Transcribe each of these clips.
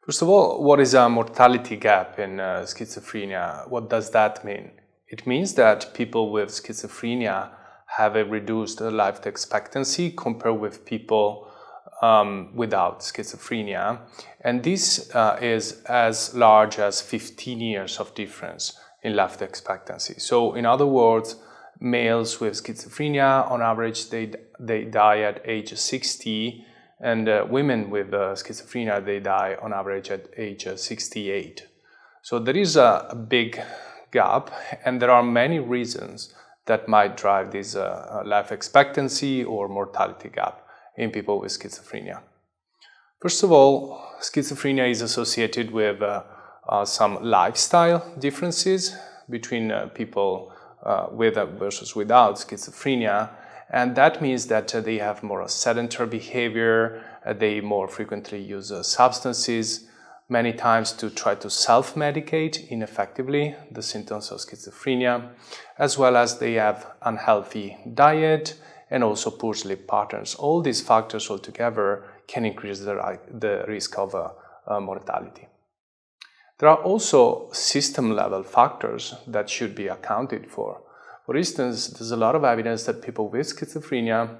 First of all, what is a mortality gap in schizophrenia? What does that mean? It means that people with schizophrenia have a reduced life expectancy compared with people without schizophrenia. And this is as large as 15 years of difference in life expectancy. So in other words, males with schizophrenia, on average, they die at age 60, and women with schizophrenia, they die on average at age 68. So there is a big gap, and there are many reasons that might drive this life expectancy or mortality gap in people with schizophrenia. First of all, schizophrenia is associated with some lifestyle differences between people with versus without schizophrenia, and that means that they have more sedentary behavior, they more frequently use substances, many times to try to self-medicate ineffectively the symptoms of schizophrenia, as well as they have unhealthy diet and also poor sleep patterns. All these factors altogether can increase the risk of mortality. There are also system-level factors that should be accounted for. For instance, there's a lot of evidence that people with schizophrenia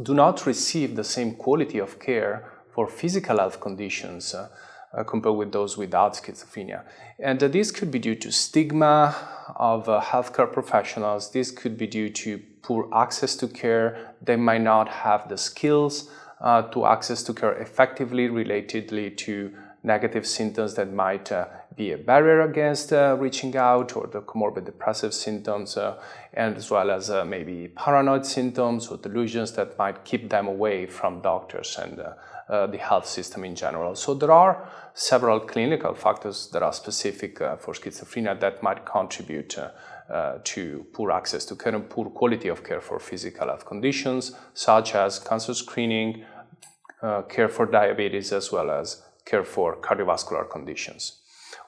do not receive the same quality of care for physical health conditions compared with those without schizophrenia. And this could be due to stigma of healthcare professionals. This could be due to poor access to care. They might not have the skills to access to care effectively relatedly to negative symptoms that might be a barrier against reaching out, or the comorbid depressive symptoms, and as well as maybe paranoid symptoms or delusions that might keep them away from doctors and the health system in general. So there are several clinical factors that are specific for schizophrenia that might contribute to poor access to care and poor quality of care for physical health conditions, such as cancer screening, care for diabetes, as well as care for cardiovascular conditions.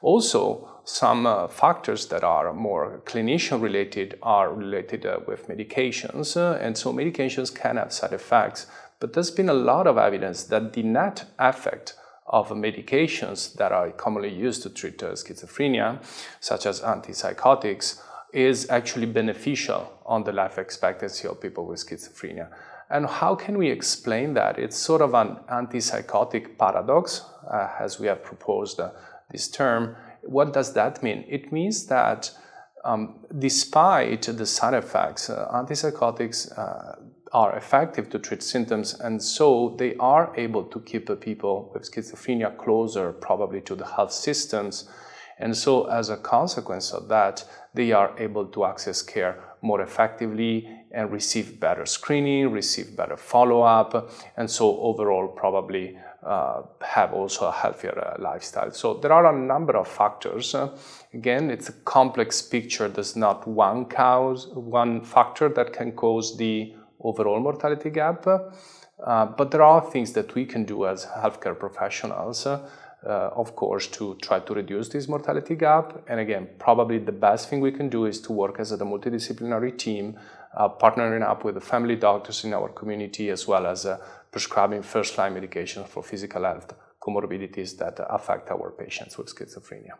Also, some factors that are more clinician-related are related with medications, and so medications can have side effects, but there's been a lot of evidence that the net effect of medications that are commonly used to treat schizophrenia, such as antipsychotics, is actually beneficial on the life expectancy of people with schizophrenia. And how can we explain that? It's sort of an antipsychotic paradox, as we have proposed this term. What does that mean? It means that despite the side effects, antipsychotics are effective to treat symptoms, and so they are able to keep people with schizophrenia closer probably to the health systems. And so as a consequence of that, they are able to access care more effectively and receive better screening, receive better follow-up, and so overall probably have also a healthier lifestyle. So there are a number of factors. Again, it's a complex picture. There's not one factor that can cause the overall mortality gap, but there are things that we can do as healthcare professionals, of course, to try to reduce this mortality gap. And again, probably the best thing we can do is to work as a multidisciplinary team, partnering up with the family doctors in our community, as well as prescribing first-line medication for physical health comorbidities that affect our patients with schizophrenia.